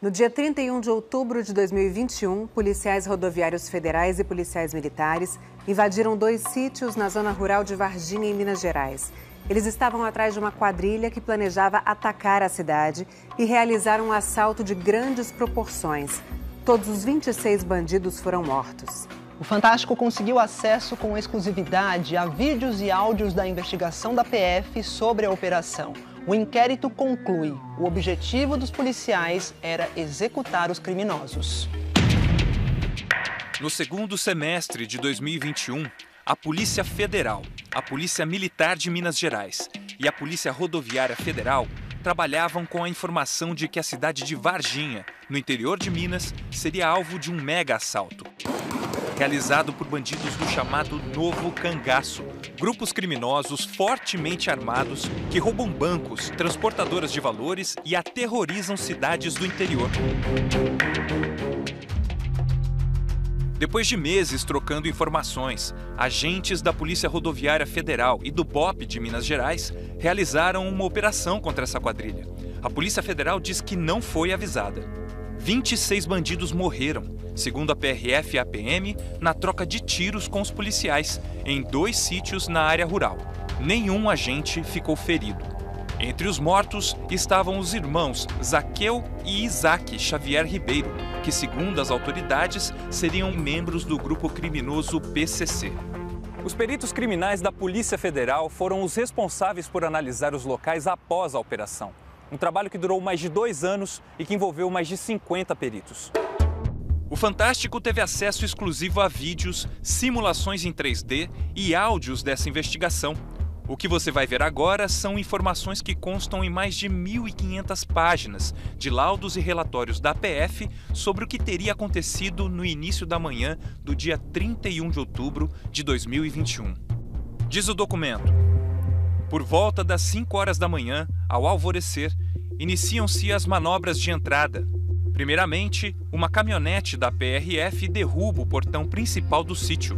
No dia 31 de outubro de 2021, policiais rodoviários federais e policiais militares invadiram 2 sítios na zona rural de Varginha, em Minas Gerais. Eles estavam atrás de uma quadrilha que planejava atacar a cidade e realizaram um assalto de grandes proporções. Todos os 26 bandidos foram mortos. O Fantástico conseguiu acesso com exclusividade a vídeos e áudios da investigação da PF sobre a operação. O inquérito conclui: o objetivo dos policiais era executar os criminosos. No segundo semestre de 2021, a Polícia Federal, a Polícia Militar de Minas Gerais e a Polícia Rodoviária Federal trabalhavam com a informação de que a cidade de Varginha, no interior de Minas, seria alvo de um mega assalto realizado por bandidos do chamado Novo Cangaço, grupos criminosos fortemente armados que roubam bancos, transportadoras de valores e aterrorizam cidades do interior. Depois de meses trocando informações, agentes da Polícia Rodoviária Federal e do BOP de Minas Gerais realizaram uma operação contra essa quadrilha. A Polícia Federal diz que não foi avisada. 26 bandidos morreram, segundo a PRF e a PM, na troca de tiros com os policiais, em 2 sítios na área rural. Nenhum agente ficou ferido. Entre os mortos estavam os irmãos Zaqueu e Isaac Xavier Ribeiro, que, segundo as autoridades, seriam membros do grupo criminoso PCC. Os peritos criminais da Polícia Federal foram os responsáveis por analisar os locais após a operação. Um trabalho que durou mais de 2 anos e que envolveu mais de 50 peritos. O Fantástico teve acesso exclusivo a vídeos, simulações em 3D e áudios dessa investigação. O que você vai ver agora são informações que constam em mais de 1.500 páginas de laudos e relatórios da PF sobre o que teria acontecido no início da manhã do dia 31 de outubro de 2021. Diz o documento: por volta das 5 horas da manhã, ao alvorecer, iniciam-se as manobras de entrada. Primeiramente, uma caminhonete da PRF derruba o portão principal do sítio.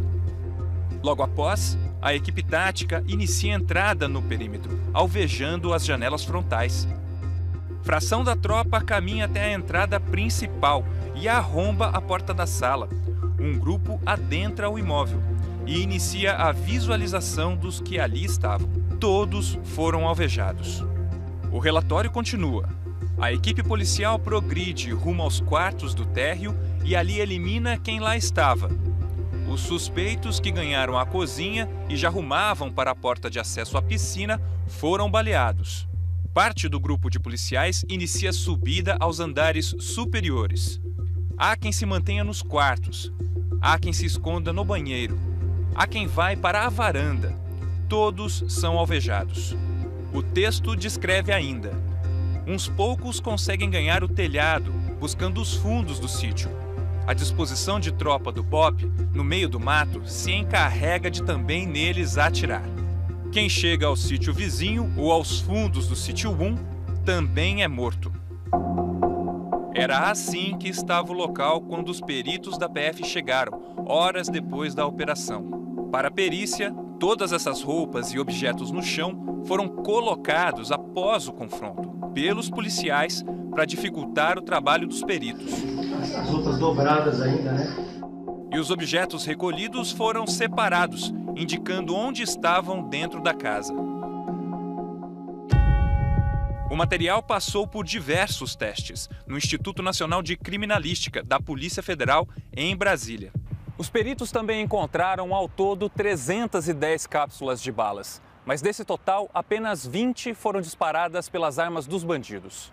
Logo após, a equipe tática inicia a entrada no perímetro, alvejando as janelas frontais. Fração da tropa caminha até a entrada principal e arromba a porta da sala. Um grupo adentra o imóvel e inicia a visualização dos que ali estavam. Todos foram alvejados. O relatório continua. A equipe policial progride rumo aos quartos do térreo e ali elimina quem lá estava. Os suspeitos que ganharam a cozinha e já rumavam para a porta de acesso à piscina foram baleados. Parte do grupo de policiais inicia a subida aos andares superiores. Há quem se mantenha nos quartos. Há quem se esconda no banheiro. Há quem vai para a varanda. Todos são alvejados. O texto descreve ainda: uns poucos conseguem ganhar o telhado, buscando os fundos do sítio. A disposição de tropa do BOP, no meio do mato, se encarrega de também neles atirar. Quem chega ao sítio vizinho ou aos fundos do sítio 1 também é morto. Era assim que estava o local quando os peritos da PF chegaram, horas depois da operação. Para a perícia, todas essas roupas e objetos no chão foram colocados após o confronto pelos policiais para dificultar o trabalho dos peritos. As roupas dobradas ainda, né? E os objetos recolhidos foram separados, indicando onde estavam dentro da casa. O material passou por diversos testes no Instituto Nacional de Criminalística da Polícia Federal em Brasília. Os peritos também encontraram ao todo 310 cápsulas de balas, mas desse total, apenas 20 foram disparadas pelas armas dos bandidos.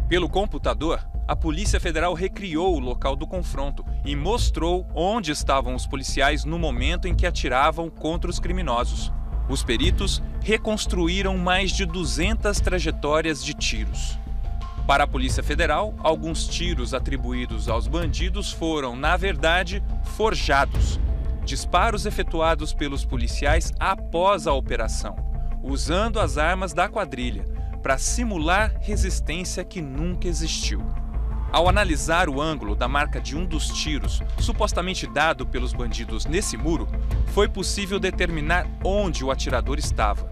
Pelo computador, a Polícia Federal recriou o local do confronto e mostrou onde estavam os policiais no momento em que atiravam contra os criminosos. Os peritos reconstruíram mais de 200 trajetórias de tiros. Para a Polícia Federal, alguns tiros atribuídos aos bandidos foram, na verdade, forjados. Disparos efetuados pelos policiais após a operação, usando as armas da quadrilha, para simular resistência que nunca existiu. Ao analisar o ângulo da marca de um dos tiros, supostamente dado pelos bandidos nesse muro, foi possível determinar onde o atirador estava.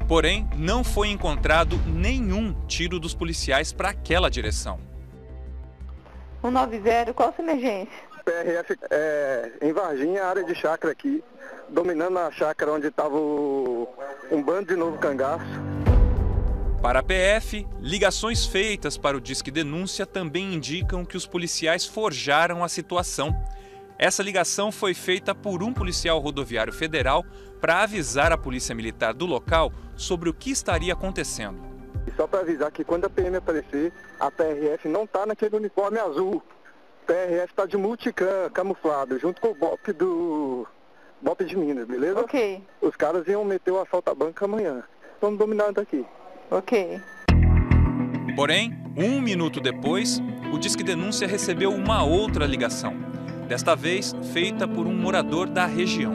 Porém, não foi encontrado nenhum tiro dos policiais para aquela direção. 190, qual a sua emergência? PRF em Varginha, área de chácara aqui, dominando a chácara onde estava um bando de novo cangaço. Para a PF, ligações feitas para o Disque Denúncia também indicam que os policiais forjaram a situação. Essa ligação foi feita por um policial rodoviário federal para avisar a polícia militar do local sobre o que estaria acontecendo. E só para avisar que quando a PM aparecer, a PRF não está naquele uniforme azul. A PRF está de multicam, camuflado, junto com o BOP de Minas, beleza? Ok. Os caras iam meter o assalto à banca amanhã. Estamos dominando aqui. Ok. Porém, 1 minuto depois, o Disque Denúncia recebeu uma outra ligação. Desta vez, feita por um morador da região.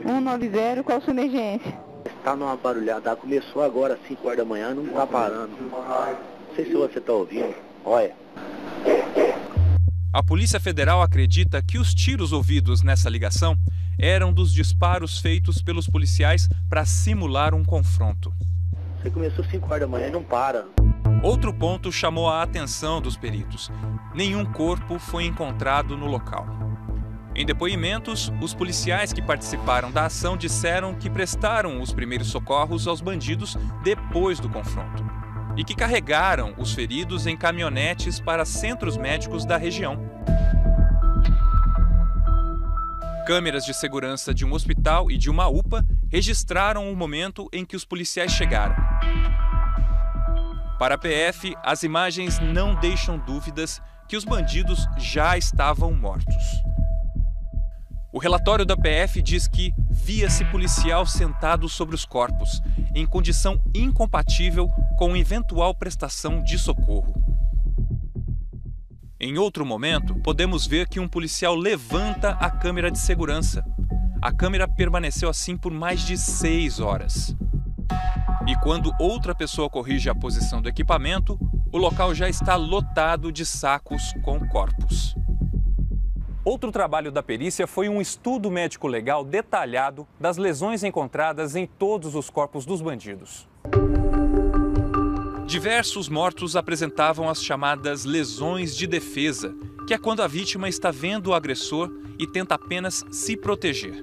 190, qual a sua emergência? Está numa barulhada, começou agora às 5 horas da manhã, não está parando. Não sei se você está ouvindo, olha. A Polícia Federal acredita que os tiros ouvidos nessa ligação eram dos disparos feitos pelos policiais para simular um confronto. Você começou às 5 horas da manhã e não para. Outro ponto chamou a atenção dos peritos. Nenhum corpo foi encontrado no local. Em depoimentos, os policiais que participaram da ação disseram que prestaram os primeiros socorros aos bandidos depois do confronto e que carregaram os feridos em caminhonetes para centros médicos da região. Câmeras de segurança de um hospital e de uma UPA registraram o momento em que os policiais chegaram. Para a PF, as imagens não deixam dúvidas que os bandidos já estavam mortos. O relatório da PF diz que via-se policial sentado sobre os corpos, em condição incompatível com eventual prestação de socorro. Em outro momento, podemos ver que um policial levanta a câmera de segurança. A câmera permaneceu assim por mais de 6 horas. E quando outra pessoa corrige a posição do equipamento, o local já está lotado de sacos com corpos. Outro trabalho da perícia foi um estudo médico-legal detalhado das lesões encontradas em todos os corpos dos bandidos. Diversos mortos apresentavam as chamadas lesões de defesa, que é quando a vítima está vendo o agressor e tenta apenas se proteger.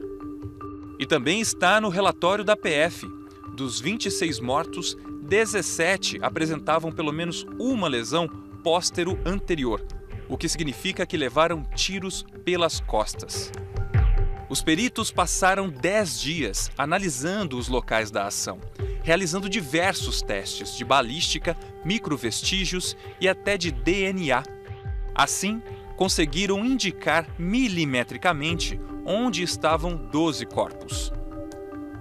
E também está no relatório da PF. Dos 26 mortos, 17 apresentavam pelo menos uma lesão póstero-anterior, o que significa que levaram tiros pelas costas. Os peritos passaram 10 dias analisando os locais da ação, realizando diversos testes de balística, microvestígios e até de DNA. Assim, conseguiram indicar milimetricamente onde estavam 12 corpos.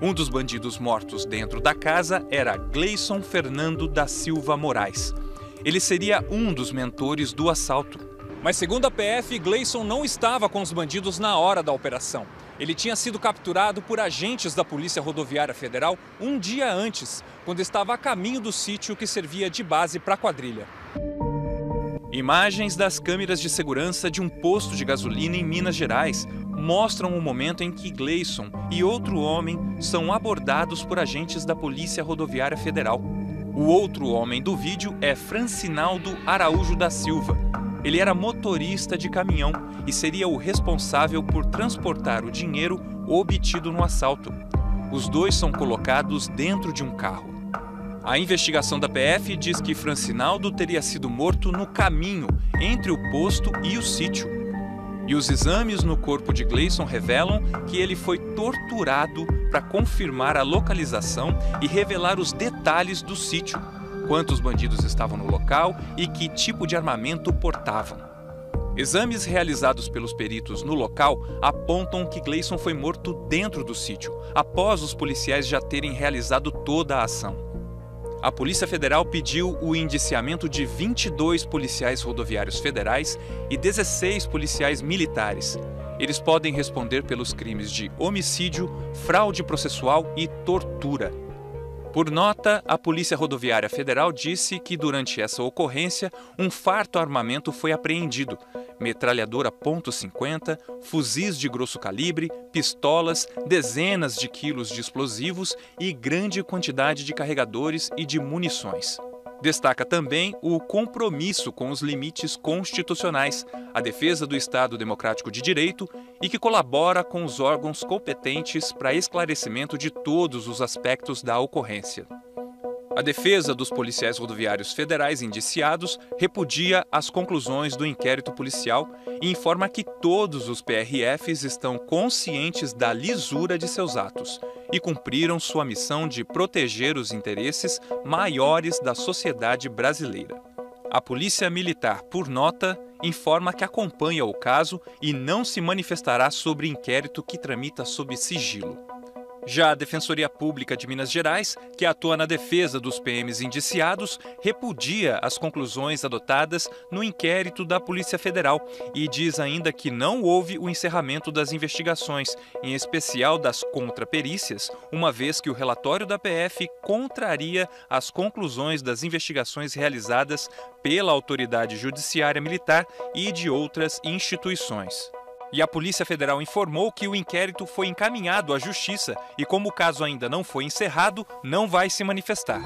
Um dos bandidos mortos dentro da casa era Gleison Fernando da Silva Moraes. Ele seria um dos mentores do assalto. Mas segundo a PF, Gleison não estava com os bandidos na hora da operação. Ele tinha sido capturado por agentes da Polícia Rodoviária Federal um dia antes, quando estava a caminho do sítio que servia de base para a quadrilha. Imagens das câmeras de segurança de um posto de gasolina em Minas Gerais mostram o momento em que Gleison e outro homem são abordados por agentes da Polícia Rodoviária Federal. O outro homem do vídeo é Francinaldo Araújo da Silva. Ele era motorista de caminhão e seria o responsável por transportar o dinheiro obtido no assalto. Os dois são colocados dentro de um carro. A investigação da PF diz que Francinaldo teria sido morto no caminho entre o posto e o sítio. E os exames no corpo de Gleison revelam que ele foi torturado para confirmar a localização e revelar os detalhes do sítio, quantos bandidos estavam no local e que tipo de armamento portavam. Exames realizados pelos peritos no local apontam que Gleison foi morto dentro do sítio, após os policiais já terem realizado toda a ação. A Polícia Federal pediu o indiciamento de 22 policiais rodoviários federais e 16 policiais militares. Eles podem responder pelos crimes de homicídio, fraude processual e tortura. Por nota, a Polícia Rodoviária Federal disse que durante essa ocorrência, um farto armamento foi apreendido: metralhadora .50, fuzis de grosso calibre, pistolas, dezenas de quilos de explosivos e grande quantidade de carregadores e de munições. Destaca também o compromisso com os limites constitucionais, a defesa do Estado Democrático de Direito e que colabora com os órgãos competentes para esclarecimento de todos os aspectos da ocorrência. A defesa dos policiais rodoviários federais indiciados repudia as conclusões do inquérito policial e informa que todos os PRFs estão conscientes da lisura de seus atos e cumpriram sua missão de proteger os interesses maiores da sociedade brasileira. A Polícia Militar, por nota, informa que acompanha o caso e não se manifestará sobre inquérito que tramita sob sigilo. Já a Defensoria Pública de Minas Gerais, que atua na defesa dos PMs indiciados, repudia as conclusões adotadas no inquérito da Polícia Federal e diz ainda que não houve o encerramento das investigações, em especial das contraperícias, uma vez que o relatório da PF contraria as conclusões das investigações realizadas pela Autoridade Judiciária Militar e de outras instituições. E a Polícia Federal informou que o inquérito foi encaminhado à Justiça e, como o caso ainda não foi encerrado, não vai se manifestar.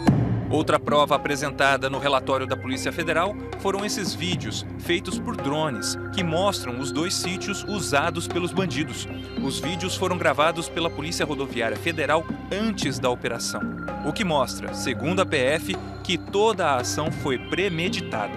Outra prova apresentada no relatório da Polícia Federal foram esses vídeos feitos por drones que mostram os 2 sítios usados pelos bandidos. Os vídeos foram gravados pela Polícia Rodoviária Federal antes da operação, o que mostra, segundo a PF, que toda a ação foi premeditada.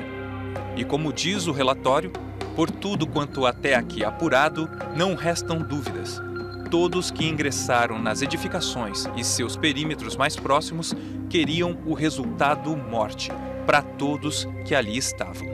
E como diz o relatório, por tudo quanto até aqui apurado, não restam dúvidas. Todos que ingressaram nas edificações e seus perímetros mais próximos queriam o resultado morte para todos que ali estavam.